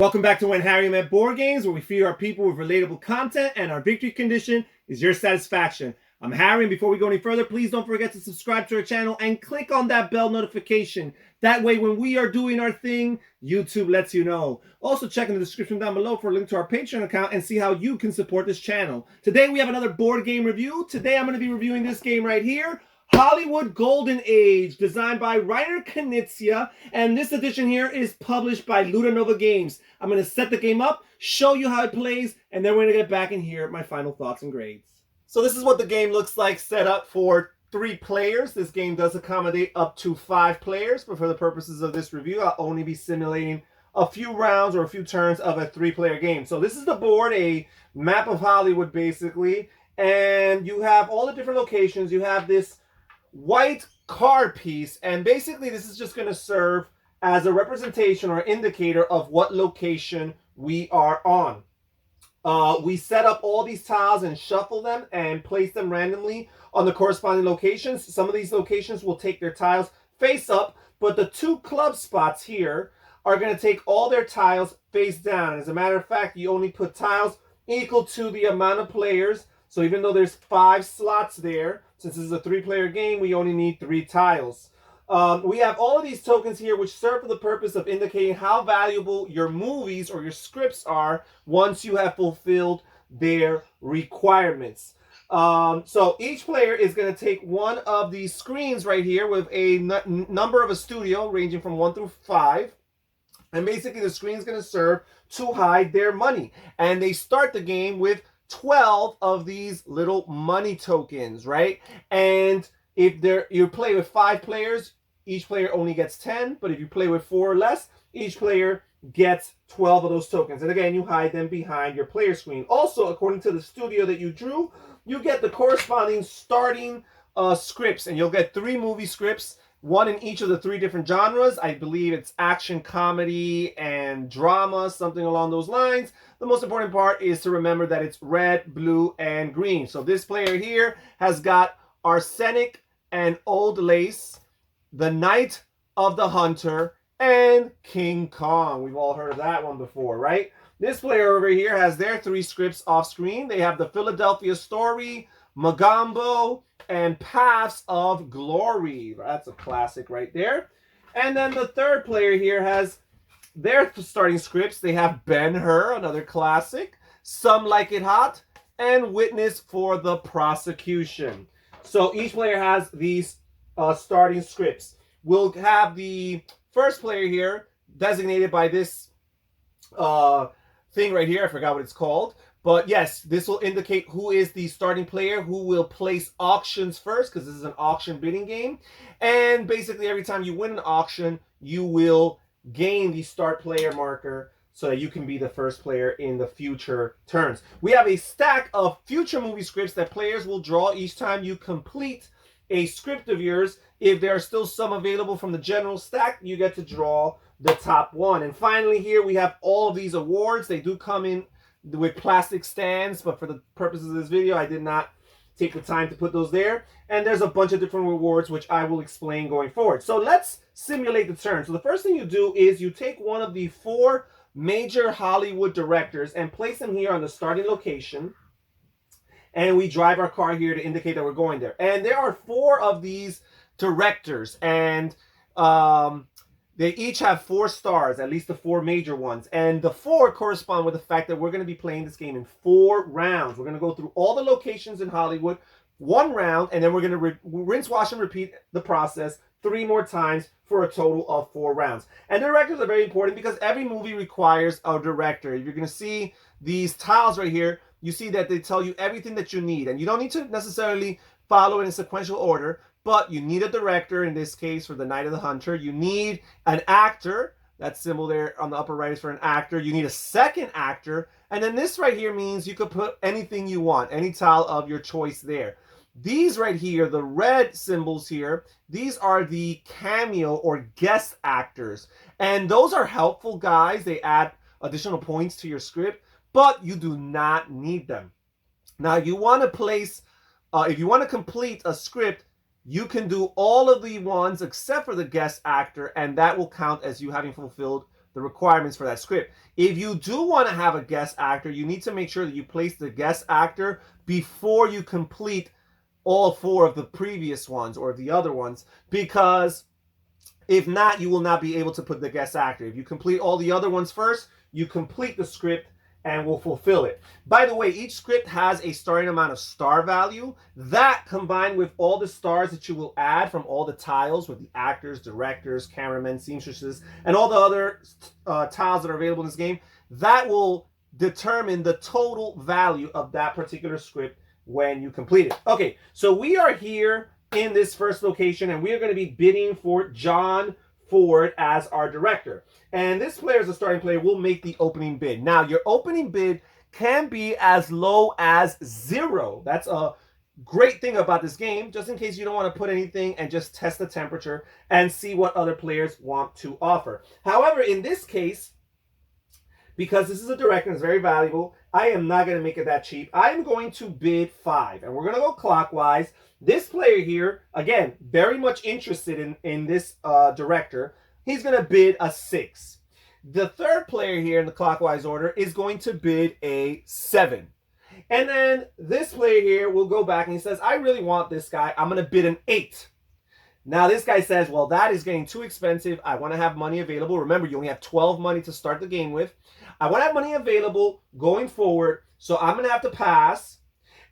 Welcome back to When Harry Met Board Games, where we feed our people with relatable content and our victory condition is your satisfaction. I'm Harry, and before we go any further, please don't forget to subscribe to our channel and click on that bell notification. That way, when we are doing our thing, YouTube lets you know. Also, check in the description down below for a link to our Patreon account and see how you can support this channel. Today, we have another board game review. Today, I'm going to be reviewing this game right here, Hollywood Golden Age, designed by Reiner Knizia, and this edition here is published by Nova Games. I'm going to set the game up, show you how it plays, and then we're going to get back and hear my final thoughts and grades. So this is what the game looks like set up for 3 players. This game does accommodate up to 5 players, but for the purposes of this review, I'll only be simulating a few rounds or a few turns of a 3-player game. So this is the board, a map of Hollywood basically, and you have all the different locations. You have this white card piece, and basically this is just going to serve as a representation or indicator of what location we are on. We set up all these tiles and shuffle them and place them randomly on the corresponding locations. Some of these locations will take their tiles face up, but the 2 club spots here are going to take all their tiles face down. As a matter of fact, you only put tiles equal to the amount of players. So even though there's 5 slots there, since this is a 3-player game, we only need 3 tiles. We have all of these tokens here which serve for the purpose of indicating how valuable your movies or your scripts are once you have fulfilled their requirements. So each player is going to take one of these screens right here with a number of a studio ranging from 1 through 5. And basically the screen is going to serve to hide their money. And they start the game with 12 of these little money tokens, right? And if you play with 5 players, each player only gets 10, but if you play with 4 or less, each player gets 12 of those tokens. And again, you hide them behind your player screen. Also, according to the studio that you drew, you get the corresponding starting scripts, and you'll get 3 movie scripts, 1 in each of the 3 different genres. I believe it's action, comedy, and drama, something along those lines. The most important part is to remember that it's red, blue, and green. So this player here has got arsenic and old lace, the Night of the Hunter, and King Kong. We've all heard of that one before, right? This player over here has their 3 scripts off screen. They have the Philadelphia Story, Magambo, and Paths of Glory. That's a classic right there. And then the 3rd player here has their starting scripts. They have Ben-Hur, another classic, Some Like It Hot, and Witness for the Prosecution. So each player has these starting scripts. We'll have the first player here designated by this thing right here. I forgot what it's called. But yes, this will indicate who is the starting player, who will place auctions first, because this is an auction bidding game. And basically every time you win an auction, you will gain the start player marker so that you can be the first player in the future turns. We have a stack of future movie scripts that players will draw each time you complete a script of yours. If there are still some available from the general stack, you get to draw the top one. And finally here we have all of these awards. They do come in with plastic stands, but for the purposes of this video, I did not take the time to put those there. And there's a bunch of different rewards, which I will explain going forward. So let's simulate the turn. So the first thing you do is you take one of the 4 major Hollywood directors and place them here on the starting location. And we drive our car here to indicate that we're going there. And there are 4 of these directors, and they each have 4 stars, at least the 4 major ones. And the 4 correspond with the fact that we're going to be playing this game in 4 rounds. We're going to go through all the locations in Hollywood, 1 round, and then we're going to rinse, wash, and repeat the process 3 more times for a total of 4 rounds. And directors are very important because every movie requires a director. You're going to see these tiles right here. You see that they tell you everything that you need. And you don't need to necessarily follow in a sequential order, but you need a director, in this case for the Night of the Hunter. You need an actor. That symbol there on the upper right is for an actor. You need a second actor. And then this right here means you could put anything you want, any tile of your choice there. These right here, the red symbols here, these are the cameo or guest actors. And those are helpful, guys. They add additional points to your script, but you do not need them. Now, you want to place, if you want to complete a script, you can do all of the ones except for the guest actor, and that will count as you having fulfilled the requirements for that script. If you do want to have a guest actor, you need to make sure that you place the guest actor before you complete all 4 of the previous ones or the other ones, because if not, you will not be able to put the guest actor. If you complete all the other ones first, you complete the script and will fulfill it. By the way, each script has a starting amount of star value. That, combined with all the stars that you will add from all the tiles with the actors, directors, cameramen, seamstresses, and all the other tiles that are available in this game, that will determine the total value of that particular script when you complete it. Okay, so we are here in this first location, and we are going to be bidding for John Ford as our director. And this player, as a starting player, will make the opening bid. Now, your opening bid can be as low as 0. That's a great thing about this game, just in case you don't want to put anything and just test the temperature and see what other players want to offer. However, in this case, because this is a director and it's very valuable, I am not going to make it that cheap. I'm going to bid 5, and we're going to go clockwise. This player here, again, very much interested in this director. He's going to bid a 6. The third player here in the clockwise order is going to bid a 7. And then this player here will go back and he says, I really want this guy. I'm going to bid an 8. Now this guy says, well, that is getting too expensive. I want to have money available. Remember, you only have 12 money to start the game with. I want to have money available going forward, so I'm going to have to pass.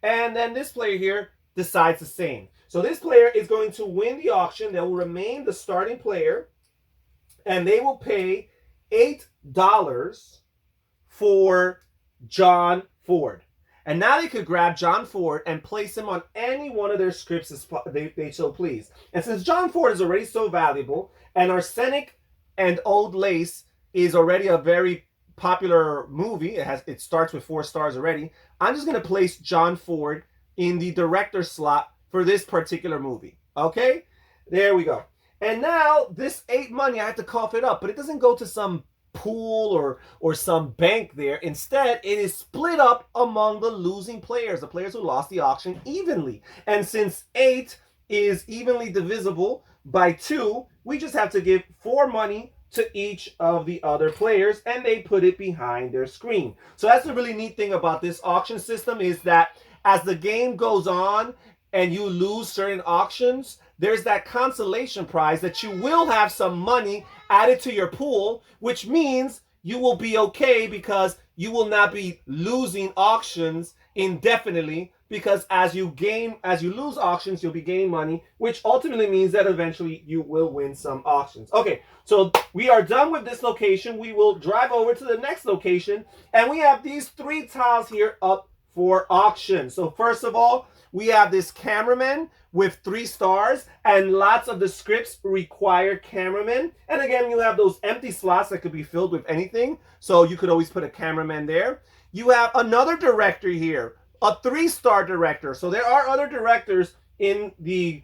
And then this player here decides the same. So this player is going to win the auction. They will remain the starting player, and they will pay $8 for John Ford. And now they could grab John Ford and place him on any one of their scripts as they so please. And since John Ford is already so valuable, and Arsenic and Old Lace is already a very popular movie, it starts with 4 stars already, I'm just going to place John Ford in the director slot for this particular movie. Okay? There we go. And now this 8 money, I have to cough it up, but it doesn't go to some pool or some bank there. Instead, it is split up among the losing players, the players who lost the auction, evenly. And since 8 is evenly divisible by 2, we just have to give 4 money to each of the other players, and they put it behind their screen. So that's the really neat thing about this auction system, is that as the game goes on and you lose certain auctions, there's that consolation prize that you will have some money added to your pool, which means you will be okay because you will not be losing auctions indefinitely, because as you lose auctions, you'll be gaining money, which ultimately means that eventually you will win some auctions. Okay, so we are done with this location. We will drive over to the next location, and we have these 3 tiles here up for auction. So first of all, we have this cameraman with 3 stars, and lots of the scripts require cameramen. And again, you have those empty slots that could be filled with anything, so you could always put a cameraman there. You have another director here, a 3-star director. So there are other directors in the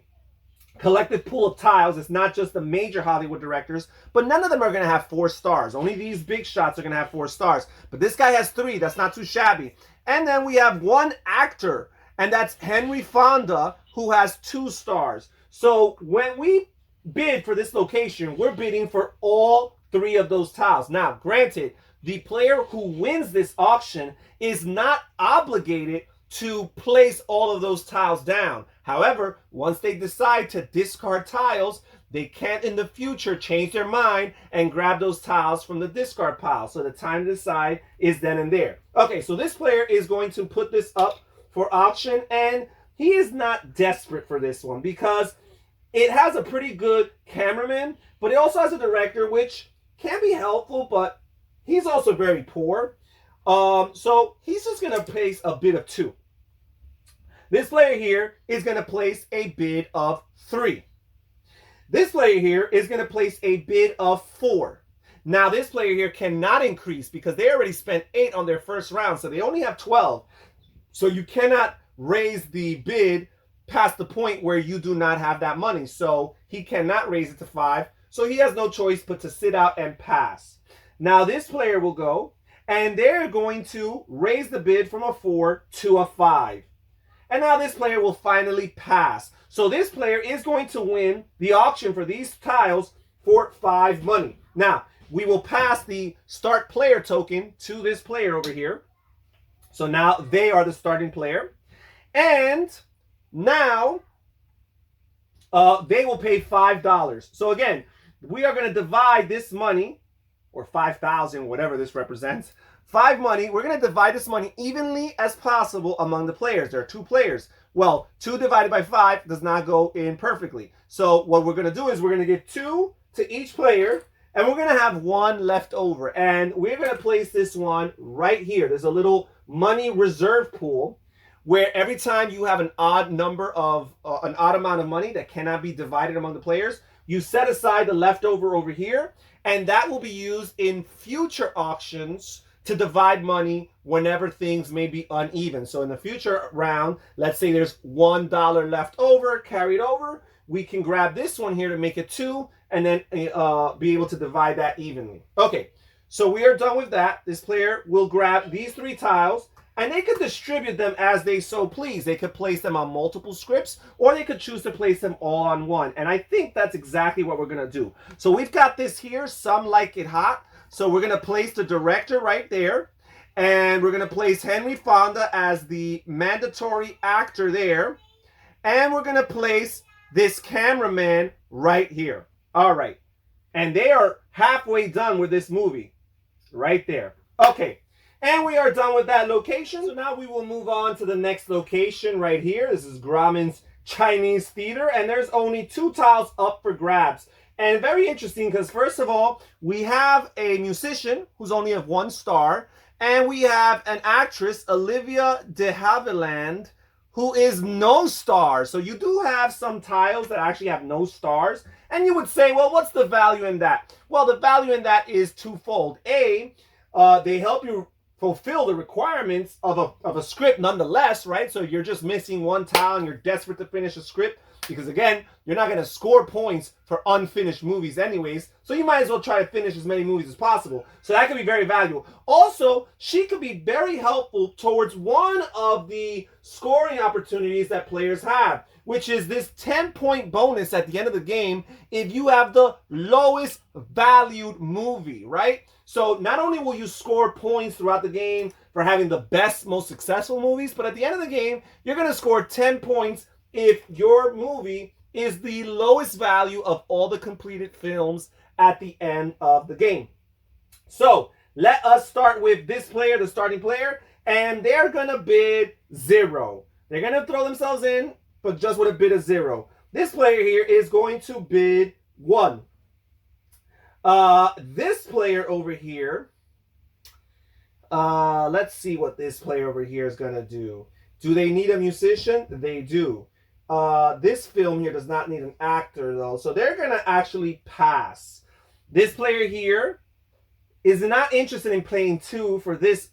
collective pool of tiles. It's not just the major Hollywood directors, but none of them are going to have 4 stars. Only these big shots are going to have 4 stars. But this guy has 3. That's not too shabby. And then we have 1 actor, and that's Henry Fonda, who has 2 stars. So when we bid for this location, we're bidding for all 3 of those tiles. Now, granted, the player who wins this auction is not obligated to place all of those tiles down. However, once they decide to discard tiles, they can't in the future change their mind and grab those tiles from the discard pile. So the time to decide is then and there. Okay, so this player is going to put this up for auction, and he is not desperate for this one because it has a pretty good cameraman, but it also has a director, which can be helpful, but he's also very poor. So he's just going to place a bid of 2. This player here is going to place a bid of 3. This player here is going to place a bid of 4. Now, this player here cannot increase because they already spent 8 on their first round, so they only have 12. So you cannot raise the bid past the point where you do not have that money. So he cannot raise it to 5. So he has no choice but to sit out and pass. Now this player will go, and they're going to raise the bid from a 4 to a 5. And now this player will finally pass. So this player is going to win the auction for these tiles for 5 money. Now, we will pass the start player token to this player over here. So now they are the starting player. And now they will pay $5. So again, we are going to divide this money, or 5,000, whatever this represents, 5 money. We're going to divide this money evenly as possible among the players. There are 2 players. Well, 2 divided by 5 does not go in perfectly. So what we're going to do is we're going to give 2 to each player, and we're going to have 1 left over. And we're going to place this one right here. There's a little money reserve pool where every time you have an odd number of, an odd amount of money that cannot be divided among the players, you set aside the leftover over here, and that will be used in future auctions to divide money whenever things may be uneven. So in the future round, let's say there's $1 left over, carried over, we can grab this one here to make it 2, and then be able to divide that evenly. Okay, so we are done with that. This player will grab these 3 tiles, and they could distribute them as they so please. They could place them on multiple scripts, or they could choose to place them all on one. And I think that's exactly what we're going to do. So we've got this here, Some Like It Hot. So we're going to place the director right there. And we're going to place Henry Fonda as the mandatory actor there. And we're going to place this cameraman right here. All right. And they are halfway done with this movie right there. Okay. And we are done with that location. So now we will move on to the next location right here. This is Grauman's Chinese Theater. And there's only 2 tiles up for grabs. And very interesting because first of all, we have a musician who's only of 1 star. And we have an actress, Olivia de Havilland, who is no star. So you do have some tiles that actually have no stars. And you would say, well, what's the value in that? Well, the value in that is twofold. A, they help you fulfill the requirements of a script nonetheless, right? So you're just missing 1 tile and you're desperate to finish a script because, again, you're not going to score points for unfinished movies anyways. So you might as well try to finish as many movies as possible. So that could be very valuable. Also, she could be very helpful towards one of the scoring opportunities that players have, which is this 10-point bonus at the end of the game if you have the lowest valued movie, right? So not only will you score points throughout the game for having the best, most successful movies, but at the end of the game, you're going to score 10 points if your movie is the lowest value of all the completed films at the end of the game. So let us start with this player, the starting player, and they're going to bid 0. They're going to throw themselves in, but just with a bid of 0. This player here is going to bid 1. This player over here, let's see what this player over here is going to do. Do they need a musician? They do. This film here does not need an actor, though, so they're going to actually pass. This player here is not interested in playing 2 for this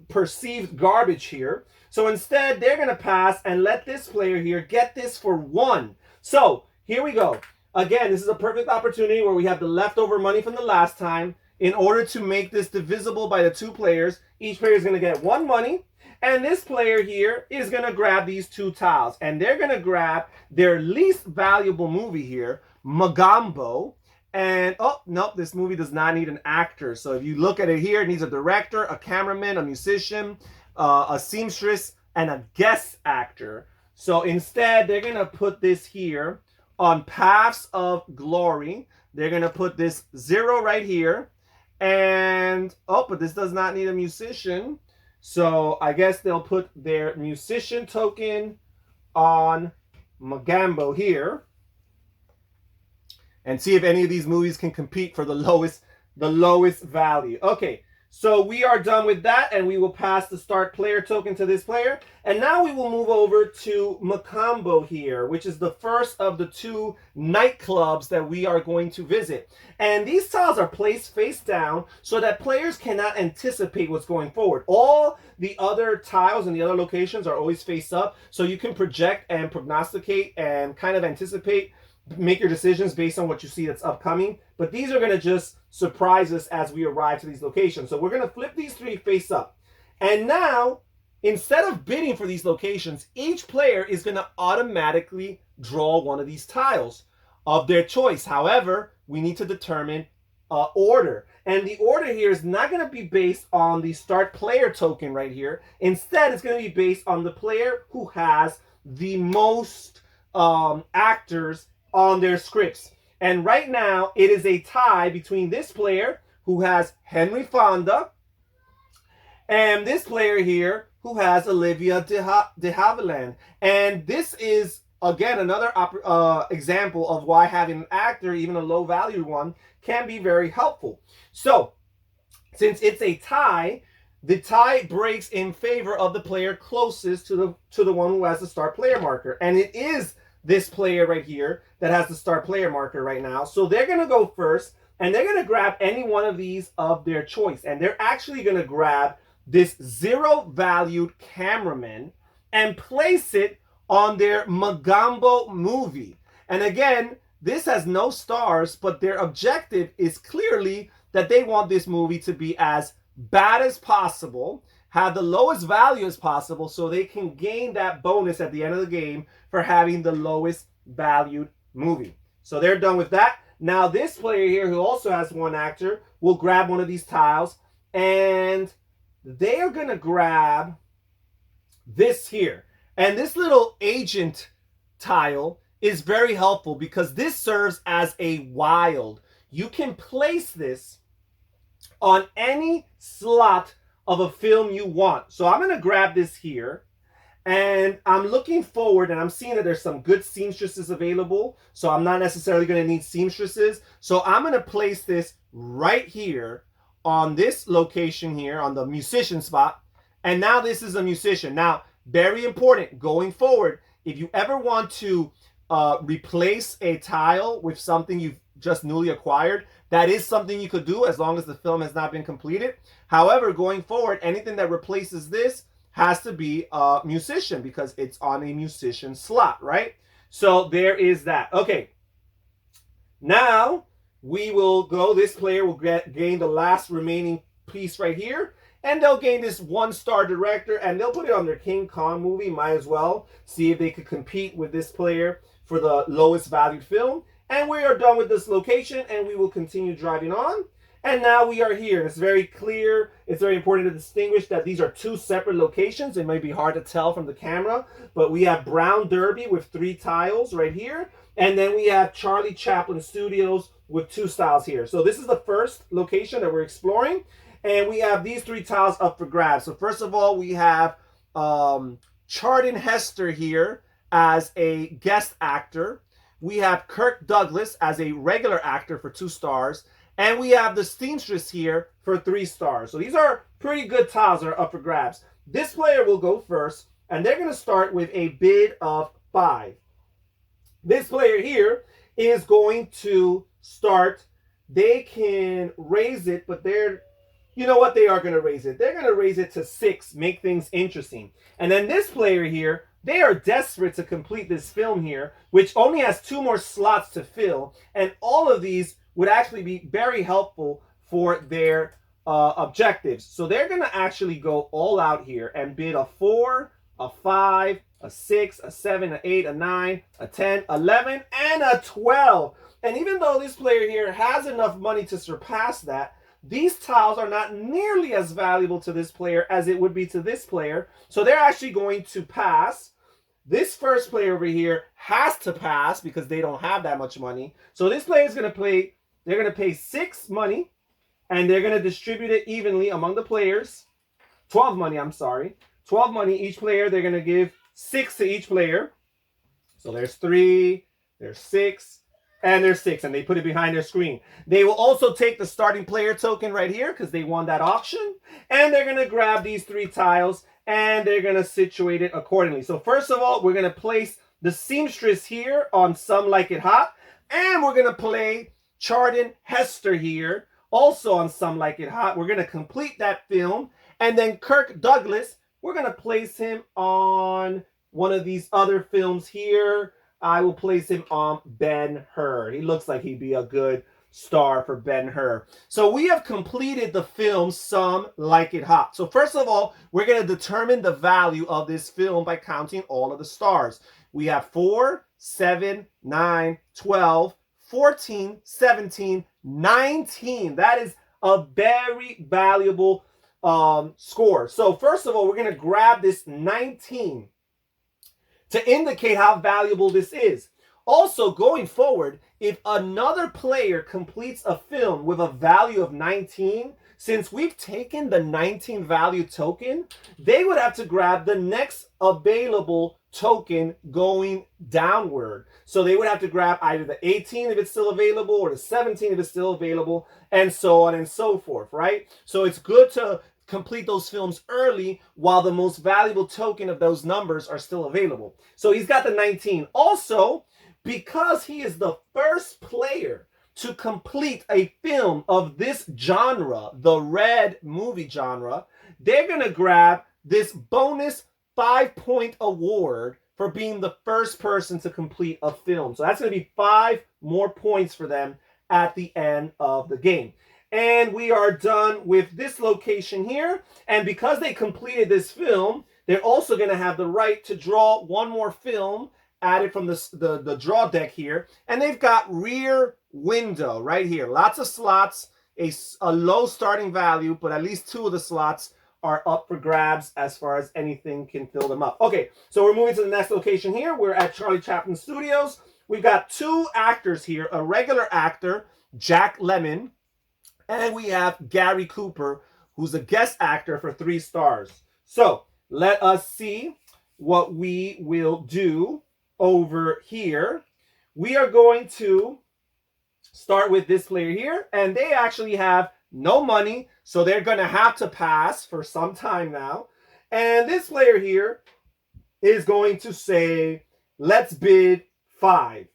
perceived garbage here. So instead, they're going to pass and let this player here get this for 1. So here we go. Again, this is a perfect opportunity where we have the leftover money from the last time. In order to make this divisible by the 2 players, each player is going to get 1 money. And this player here is going to grab these 2 tiles. And they're going to grab their least valuable movie here, Magambo. And, oh, nope, this movie does not need an actor. So if you look at it here, it needs a director, a cameraman, a musician, a seamstress, and a guest actor. So instead, they're going to put this here on Paths of Glory. They're going to put this 0 right here. And, oh, but this does not need a musician. So I guess they'll put their musician token on Magambo here. And see if any of these movies can compete for the lowest value. Okay, so we are done with that, and we will pass the start player token to this player. And now we will move over to Magambo here, which is the first of the 2 nightclubs that we are going to visit. And these tiles are placed face down so that players cannot anticipate what's going forward. All the other tiles and the other locations are always face up, so you can project and prognosticate and kind of anticipate, make your decisions based on what you see that's upcoming. But these are going to just surprise us as we arrive to these locations. So we're going to flip these 3 face up. And now, instead of bidding for these locations, each player is going to automatically draw one of these tiles of their choice. However, we need to determine order. And the order here is not going to be based on the start player token right here. Instead, it's going to be based on the player who has the most actors on their scripts. And right now, it is a tie between this player who has Henry Fonda and this player here who has Olivia de Havilland. And this is, again, another example of why having an actor, even a low value one, can be very helpful. So, since it's a tie, the tie breaks in favor of the player closest to the one who has the start player marker. And it is this player right here that has the start player marker right now. So they're going to go first, and they're going to grab any one of these of their choice. And they're actually going to grab this 0 valued cameraman and place it on their Magambo movie. And again, this has no stars, but their objective is clearly that they want this movie to be as bad as possible, have the lowest value as possible, so they can gain that bonus at the end of the game for having the lowest valued movie. So they're done with that. Now this player here, who also has one actor, will grab one of these tiles, and they are going to grab this here. And this little agent tile is very helpful because this serves as a wild. You can place this on any slot of a film you want. So I'm going to grab this here, and I'm looking forward, and I'm seeing that there's some good seamstresses available. So I'm not necessarily going to need seamstresses. So I'm going to place this right here on this location here on the musician spot. And now this is a musician. Now, very important going forward, if you ever want to replace a tile with something you've just newly acquired, that is something you could do as long as the film has not been completed. However, going forward, anything that replaces this has to be a musician because it's on a musician slot, right? So there is that. Okay. Now we will go, this player will gain the last remaining piece right here, and they'll gain this 1-star director, and they'll put it on their King Kong movie. Might as well see if they could compete with this player for the lowest valued film. And we are done with this location, and we will continue driving on. And now we are here. It's very clear. It's very important to distinguish that these are 2 separate locations. It may be hard to tell from the camera, but we have Brown Derby with 3 tiles right here. And then we have Charlie Chaplin Studios with 2 styles here. So this is the first location that we're exploring. And we have these 3 tiles up for grabs. So first of all, we have Charlton Heston here as a guest actor. We have Kirk Douglas as a regular actor for 2 stars. And we have the seamstress here for 3 stars. So these are pretty good tiles that are up for grabs. This player will go first, and they're going to start with a bid of 5. This player here is going to start. They can raise it, but you know what? They are going to raise it. They're going to raise it to 6, make things interesting. And then this player here, they are desperate to complete this film here, which only has 2 more slots to fill. And all of these would actually be very helpful for their objectives. So they're going to actually go all out here and bid a 4, a 5, a 6, a 7, a 8, a 9, a 10, 11, and a 12. And even though this player here has enough money to surpass that, these tiles are not nearly as valuable to this player as it would be to this player. So they're actually going to pass. This first player over here has to pass because they don't have that much money. So this player is going to play, they're going to pay 6 money, and they're going to distribute it evenly among the players. 12 money, I'm sorry. 12 money each player. They're going to give 6 to each player. So there's 3, there's 6, and there's 6, and they put it behind their screen. They will also take the starting player token right here because they won that auction, and they're going to grab these 3 tiles, and they're going to situate it accordingly. So first of all, we're going to place the seamstress here on Some Like It Hot, and we're going to play Charlton Heston here also on Some Like It Hot. We're going to complete that film, and then Kirk Douglas, we're going to place him on one of these other films here. I will place him on Ben-Hur. He looks like he'd be a good star for Ben-Hur. So we have completed the film Some Like It Hot. So first of all, we're going to determine the value of this film by counting all of the stars. We have 4, 7, 9, 12, 14, 17, 19. That is a very valuable score. So first of all, we're going to grab this 19 to indicate how valuable this is. Also, going forward, if another player completes a film with a value of 19, since we've taken the 19 value token, they would have to grab the next available token going downward. So they would have to grab either the 18 if it's still available or the 17 if it's still available, and so on and so forth, right? So it's good to complete those films early while the most valuable token of those numbers are still available. So he's got the 19. Also, because he is the first player to complete a film of this genre, the red movie genre, they're going to grab this bonus 5-point award for being the first person to complete a film. So that's going to be 5 more points for them at the end of the game. And we are done with this location here. And because they completed this film, they're also going to have the right to draw one more film added from the draw deck here. And they've got rear window right here. Lots of slots, a low starting value, but at least 2 of the slots are up for grabs as far as anything can fill them up. Okay, so we're moving to the next location here. We're at Charlie Chaplin Studios. We've got 2 actors here, a regular actor, Jack Lemmon, and we have Gary Cooper, who's a guest actor for 3 stars. So let us see what we will do over here. We are going to start with this player here, and they actually have no money, so they're going to have to pass for some time now. And this player here is going to say, let's bid 5.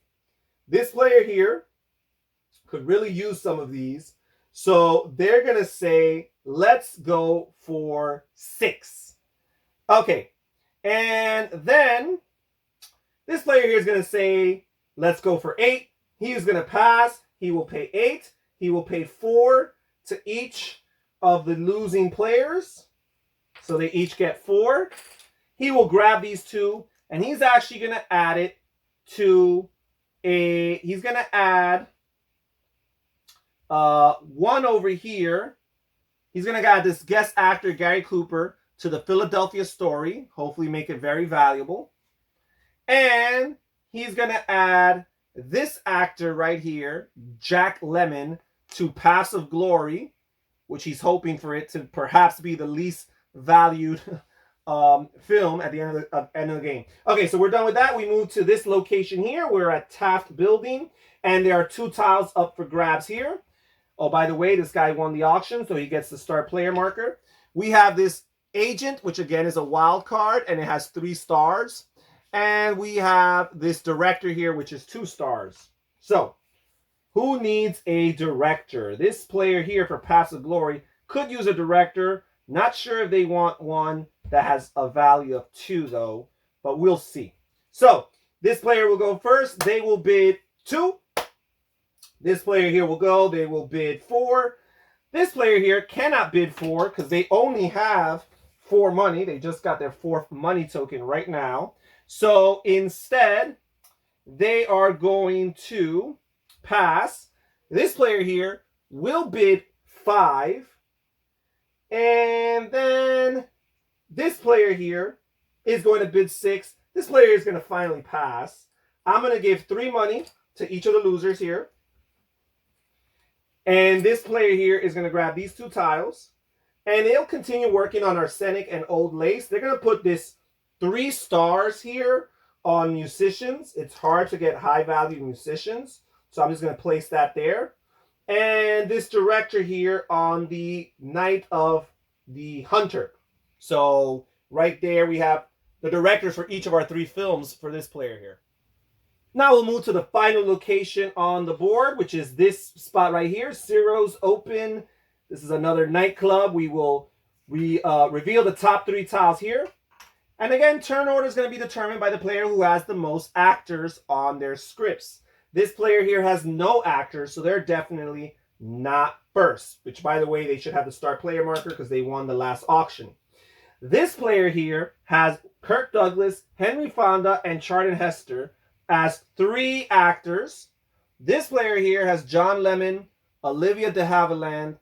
This player here could really use some of these, so they're going to say, let's go for 6. Okay, and then this player here is going to say, let's go for 8. He is going to pass. He will pay 8. He will pay 4 to each of the losing players. So they each get 4. He will grab these 2, and he's actually going to add it to he's going to add 1 over here. He's going to add this guest actor, Gary Cooper, to the Philadelphia story. Hopefully make it very valuable. And he's going to add this actor right here, Jack Lemmon, to Paths of Glory, which he's hoping for it to perhaps be the least valued film at the end of the game. Okay, so we're done with that. We move to this location here. We're at Taft Building, and there are 2 tiles up for grabs here. Oh, by the way, this guy won the auction, so he gets the star player marker. We have this agent, which again is a wild card, and it has 3 stars. And we have this director here, which is 2 stars. So, who needs a director? This player here for Paths of Glory could use a director. Not sure if they want one that has a value of 2, though, but we'll see. So, this player will go first. They will bid 2. This player here will go. They will bid 4. This player here cannot bid 4 because they only have 4 money. They just got their 4th money token right now. So instead, they are going to pass. This player here will bid 5. And then this player here is going to bid 6. This player is going to finally pass. I'm going to give 3 money to each of the losers here. And this player here is going to grab these 2 tiles. And they'll continue working on Arsenic and Old Lace. They're going to put this 3 stars here on musicians. It's hard to get high value musicians, so I'm just going to place that there. And this director here on the Night of the Hunter. So right there we have the directors for each of our 3 films for this player here. Now we'll move to the final location on the board, which is this spot right here, Ciro's Open. This is another nightclub. We will reveal the top 3 tiles here. And again, turn order is going to be determined by the player who has the most actors on their scripts. This player here has no actors, so they're definitely not first, which, by the way, they should have the star player marker because they won the last auction. This player here has Kirk Douglas, Henry Fonda, and Charlton Heston as 3 actors. This player here has John Lemon, Olivia de Havilland,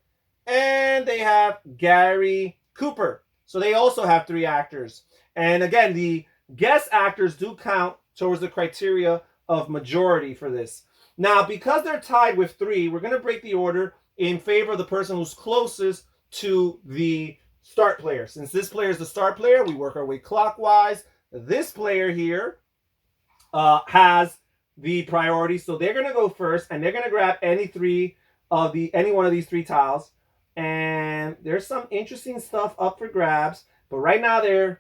and they have Gary Cooper. So they also have 3 actors. And again, the guest actors do count towards the criteria of majority for this. Now, because they're tied with 3, we're going to break the order in favor of the person who's closest to the start player. Since this player is the start player, we work our way clockwise. This player here has the priority, so they're going to go first, and they're going to grab any one of these 3 tiles. And there's some interesting stuff up for grabs, but right now do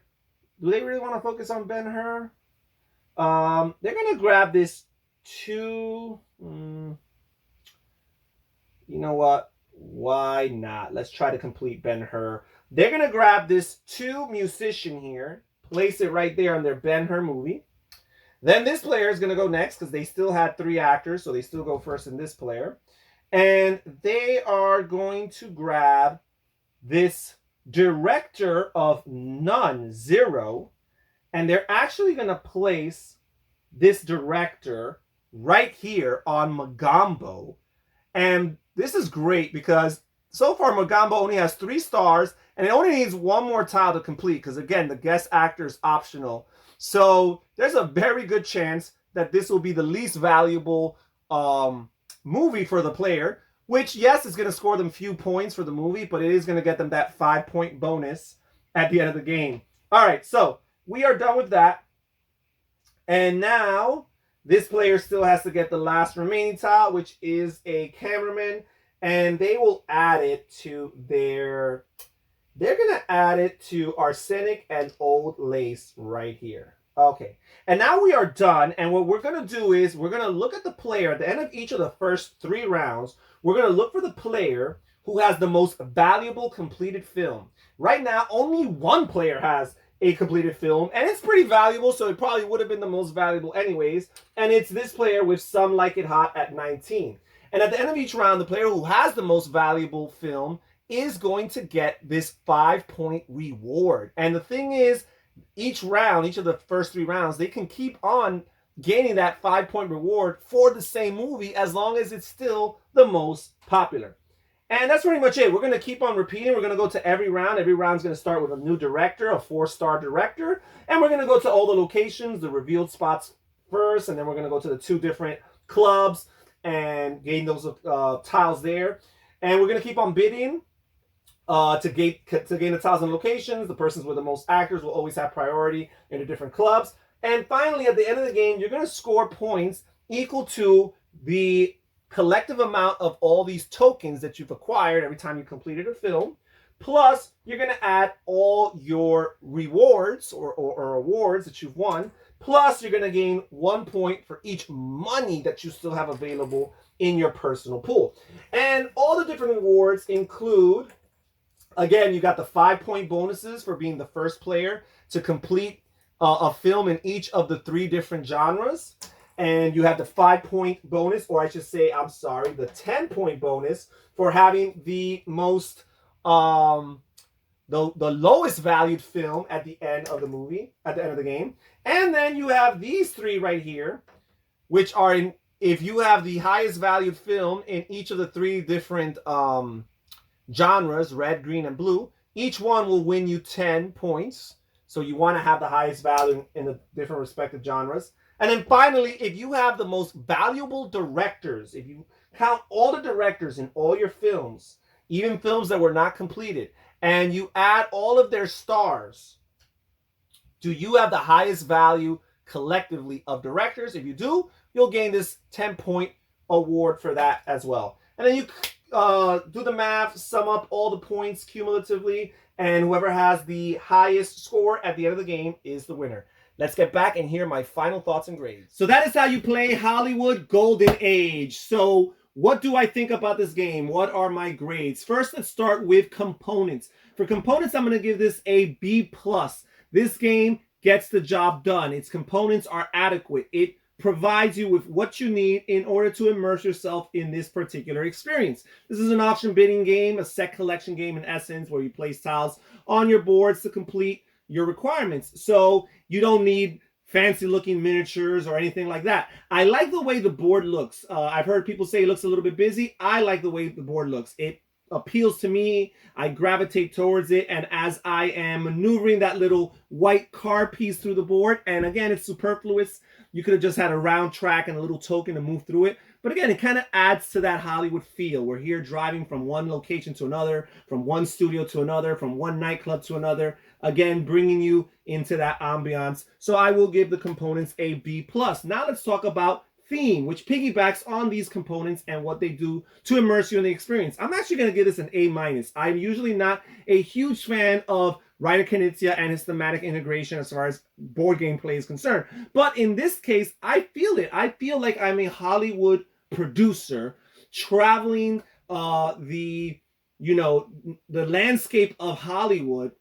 they really want to focus on Ben-Hur? They're going to grab this 2. You know what? Why not? Let's try to complete Ben-Hur. They're going to grab this 2 musician here, place it right there on their Ben-Hur movie. Then this player is going to go next because they still had 3 actors, so they still go first in this player. And they are going to grab this director of none, 0. And they're actually going to place this director right here on Mogambo. And this is great because so far Mogambo only has 3 stars, and it only needs 1 more tile to complete because, again, the guest actor is optional. So there's a very good chance that this will be the least valuable movie for the player, which, yes, is going to score them few points for the movie, but it is going to get them that 5-point bonus at the end of the game. All right, so we are done with that. And now this player still has to get the last remaining tile, which is a cameraman, and they will add it to their... They're going to add it to Arsenic and Old Lace right here. Okay, and now we are done, and what we're going to do is we're going to look at the player at the end of each of the first 3 rounds. We're going to look for the player who has the most valuable completed film. Right now, only 1 player has a completed film, and it's pretty valuable, so it probably would have been the most valuable anyways, and it's this player with Some Like It Hot at 19. And at the end of each round, the player who has the most valuable film is going to get this 5-point reward. And the thing is, each round, each of the first 3 rounds, they can keep on gaining that 5-point reward for the same movie as long as it's still the most popular. And that's pretty much it. We're going to keep on repeating. We're going to go to every round. Every round's going to start with a new director, a 4-star director. And we're going to go to all the locations, the revealed spots first. And then we're going to go to the 2 different clubs and gain those tiles there. And we're going to keep on bidding. To gain the tiles and locations. The persons with the most actors will always have priority in the different clubs. And finally, at the end of the game, you're going to score points equal to the collective amount of all these tokens that you've acquired every time you completed a film. Plus, you're going to add all your rewards or awards that you've won. Plus, you're going to gain 1 point for each money that you still have available in your personal pool. And all the different rewards include... Again, you got the 5-point bonuses for being the first player to complete a film in each of the 3 different genres. And you have the 5-point bonus, or I should say, I'm sorry, the 10-point bonus for having the most, the lowest valued film at the end of the movie, at the end of the game. And then you have these 3 right here, which are if you have the highest valued film in each of the 3 different genres, red, green, and blue, each one will win you 10 points. So you want to have the highest value in the different respective genres. And then finally, if you have the most valuable directors, if you count all the directors in all your films, even films that were not completed, and you add all of their stars, do you have the highest value collectively of directors? If you do, you'll gain this 10-point award for that as well. And then you do the math, sum up all the points cumulatively, and whoever has the highest score at the end of the game is the winner. Let's get back and hear my final thoughts and grades. So that is how you play Hollywood Golden Age. So what do I think about this game? What are my grades? First, let's start with components. For components, I'm going to give this a B+. This game gets the job done. Its components are adequate. It provides you with what you need in order to immerse yourself in this particular experience. This is an auction bidding game, a set collection game in essence, where you place tiles on your boards to complete your requirements. So you don't need fancy looking miniatures or anything like that. I like the way the board looks. I've heard people say it looks a little bit busy. I like the way the board looks. It appeals to me. I gravitate towards it, and as I am maneuvering that little white car piece through the board, and again, it's superfluous. You could have just had a round track and a little token to move through it. But again, it kind of adds to that Hollywood feel. We're here driving from one location to another, from one studio to another, from one nightclub to another. Again, bringing you into that ambiance. So I will give the components a B+. Now let's talk about theme, which piggybacks on these components and what they do to immerse you in the experience. I'm actually going to give this an A-. I'm usually not a huge fan of Reiner Knizia and his thematic integration as far as board game play is concerned. But in this case, I feel it. I feel like I'm a Hollywood producer traveling the landscape of Hollywood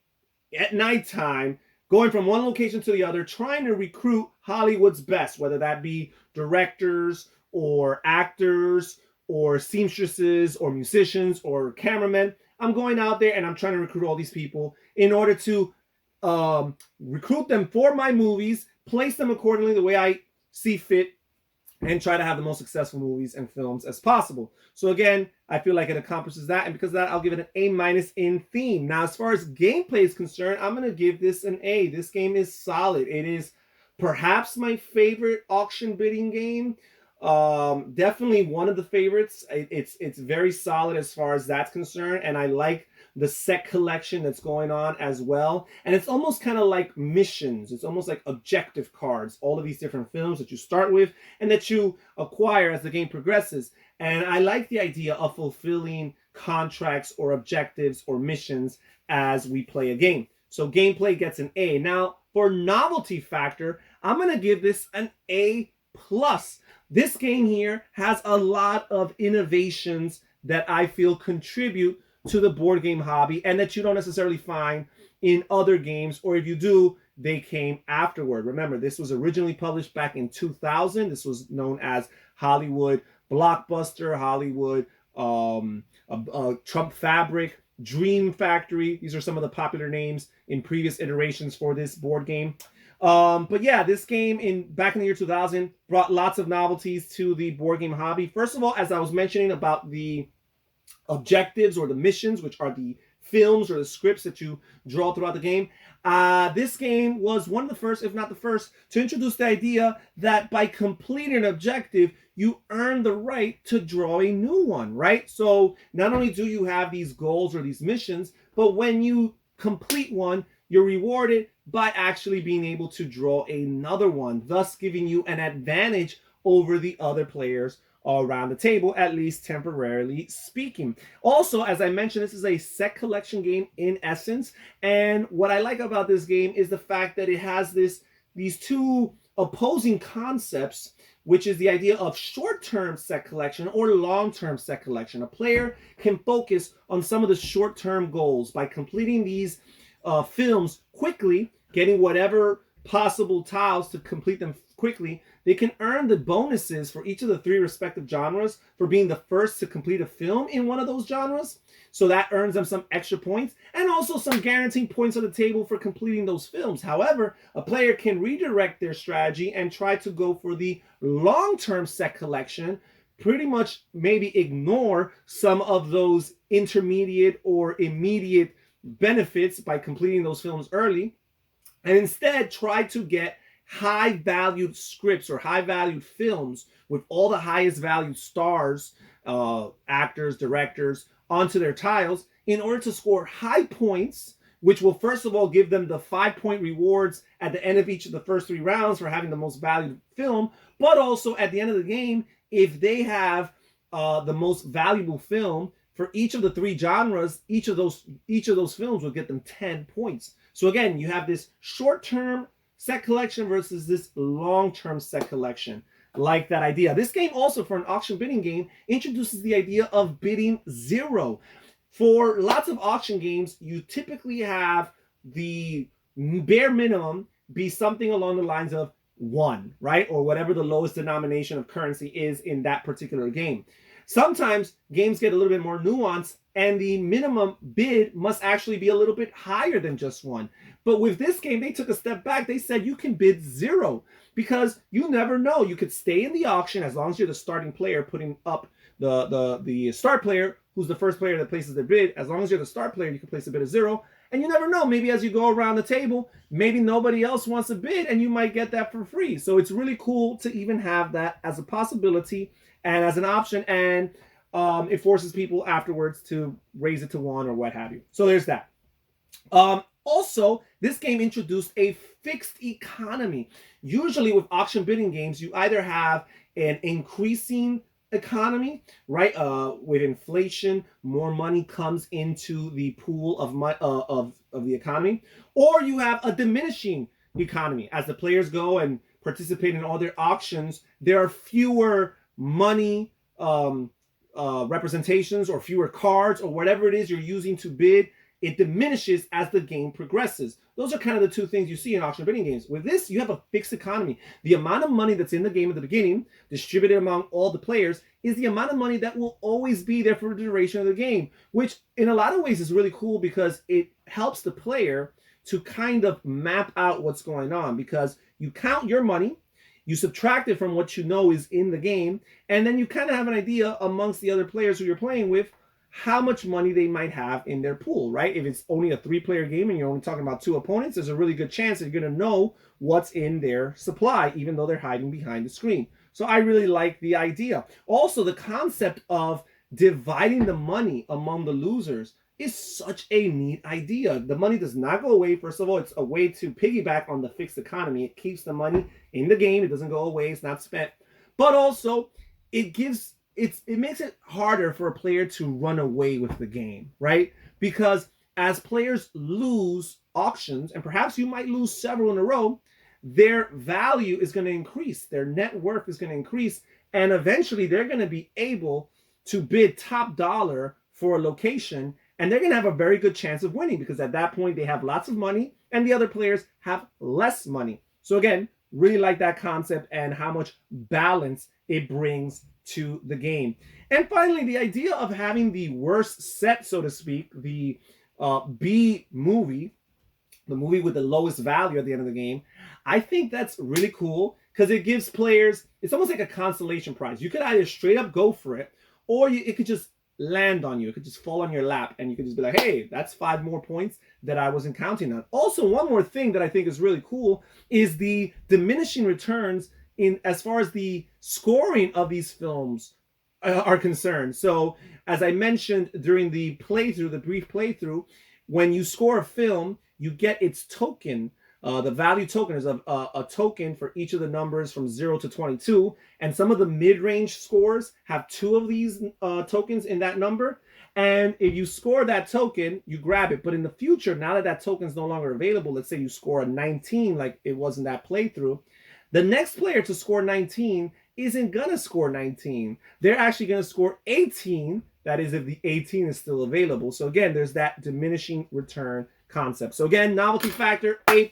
at nighttime, going from one location to the other, trying to recruit Hollywood's best, whether that be directors or actors or seamstresses or musicians or cameramen. I'm going out there and I'm trying to recruit all these people in order to recruit them for my movies, place them accordingly the way I see fit, and try to have the most successful movies and films as possible. So again, I feel like it accomplishes that, and because of that, I'll give it an A- in theme. Now, as far as gameplay is concerned, I'm going to give this an A. This game is solid. It is perhaps my favorite auction bidding game. Definitely one of the favorites. It's very solid as far as that's concerned, and I like the set collection that's going on as well. And it's almost kind of like missions. It's almost like objective cards, all of these different films that you start with and that you acquire as the game progresses. And I like the idea of fulfilling contracts or objectives or missions as we play a game. So gameplay gets an A. Now, for novelty factor, I'm going to give this an A+. This game here has a lot of innovations that I feel contribute to the board game hobby and that you don't necessarily find in other games, or if you do, they came afterward. Remember, this was originally published back in 2000. This was known as Hollywood Blockbuster, Hollywood Trump Fabric, Dream Factory. These are some of the popular names in previous iterations for this board game. But yeah, this game back in the year 2000 brought lots of novelties to the board game hobby. First of all, as I was mentioning about the objectives or the missions, which are the films or the scripts that you draw throughout the game, this game was one of the first, if not the first, to introduce the idea that by completing an objective, you earn the right to draw a new one, right? So not only do you have these goals or these missions, but when you complete one, you're rewarded by actually being able to draw another one, thus giving you an advantage over the other players around the table, at least temporarily speaking. Also, as I mentioned, this is a set collection game in essence, and what I like about this game is the fact that it has these two opposing concepts, which is the idea of short-term set collection or long-term set collection. A player can focus on some of the short-term goals by completing these films quickly, getting whatever possible tiles to complete them quickly. They can earn the bonuses for each of the three respective genres for being the first to complete a film in one of those genres. So that earns them some extra points and also some guaranteed points on the table for completing those films. However, a player can redirect their strategy and try to go for the long-term set collection, pretty much maybe ignore some of those intermediate or immediate benefits by completing those films early, and instead try to get high-valued scripts or high-valued films with all the highest valued stars, actors, directors, onto their tiles in order to score high points, which will first of all give them the 5-point rewards at the end of each of the first 3 rounds for having the most valued film, but also at the end of the game, if they have the most valuable film for each of the 3 genres, each of those films will get them 10 points. So again, you have this short-term set collection versus this long-term set collection. Like that idea. This game also, for an auction bidding game, introduces the idea of bidding 0. For lots of auction games, you typically have the bare minimum be something along the lines of 1, right? Or whatever the lowest denomination of currency is in that particular game. Sometimes games get a little bit more nuanced and the minimum bid must actually be a little bit higher than just 1. But with this game, they took a step back. They said you can bid 0 because you never know. You could stay in the auction as long as you're the starting player putting up the start player, who's the first player that places their bid. As long as you're the start player, you can place a bid of 0. And you never know, maybe as you go around the table, maybe nobody else wants a bid and you might get that for free. So it's really cool to even have that as a possibility and as an option. And it forces people afterwards to raise it to 1 or what have you. So there's that. Also, this game introduced a fixed economy. Usually with auction bidding games, you either have an increasing economy, right? With inflation, more money comes into the pool of the economy, or you have a diminishing economy. As the players go and participate in all their auctions, there are fewer money representations or fewer cards or whatever it is you're using to bid. It diminishes as the game progresses. Those are kind of the two things you see in auction bidding games. With this, you have a fixed economy. The amount of money that's in the game at the beginning, distributed among all the players, is the amount of money that will always be there for the duration of the game, which in a lot of ways is really cool because it helps the player to kind of map out what's going on, because you count your money, you subtract it from what you know is in the game, and then you kind of have an idea amongst the other players who you're playing with how much money they might have in their pool, right? If it's only a 3-player game and you're only talking about 2 opponents, there's a really good chance that you're going to know what's in their supply, even though they're hiding behind the screen. So I really like the idea. Also, the concept of dividing the money among the losers is such a neat idea. The money does not go away. First of all, it's a way to piggyback on the fixed economy. It keeps the money in the game. It doesn't go away. It's not spent. But also, it makes it harder for a player to run away with the game, right? Because as players lose auctions, and perhaps you might lose several in a row, their value is going to increase. Their net worth is going to increase. And eventually they're going to be able to bid top dollar for a location. And they're going to have a very good chance of winning because at that point they have lots of money and the other players have less money. So again, really like that concept and how much balance it brings to the game. And finally, the idea of having the worst set, so to speak, the B movie, the movie with the lowest value at the end of the game, I think that's really cool because it gives players, it's almost like a consolation prize. You could either straight up go for it, or it could just land on you. It could just fall on your lap and you could just be like, hey, that's 5 more points that I wasn't counting on. Also, one more thing that I think is really cool is the diminishing returns in as far as the scoring of these films are concerned. So as I mentioned during the playthrough, the brief playthrough, when you score a film, you get its token. The value token is a token for each of the numbers from 0 to 22. And some of the mid-range scores have 2 of these tokens in that number. And if you score that token, you grab it. But in the future, now that that token is no longer available, let's say you score a 19 like it was in that playthrough, the next player to score 19 isn't going to score 19. They're actually going to score 18. That is if the 18 is still available. So again, there's that diminishing return concept. So again, novelty factor, A+.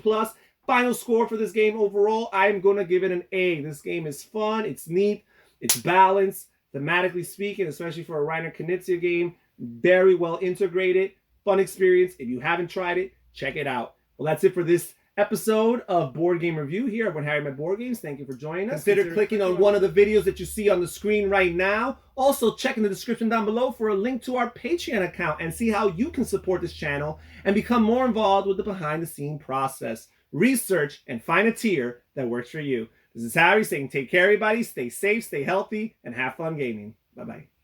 Final score for this game overall, I'm going to give it an A. This game is fun. It's neat. It's balanced. Thematically speaking, especially for a Reiner Knizia game, very well integrated. Fun experience. If you haven't tried it, check it out. Well, that's it for this episode of Board Game Review here at When Harry Met Board Games. Thank you for joining us. Consider clicking on one of the videos that you see on the screen right now. Also, check in the description down below for a link to our Patreon account and see how you can support this channel and become more involved with the behind-the-scene process. Research and find a tier that works for you. This is Harry saying take care, everybody. Stay safe, stay healthy, and have fun gaming. Bye-bye.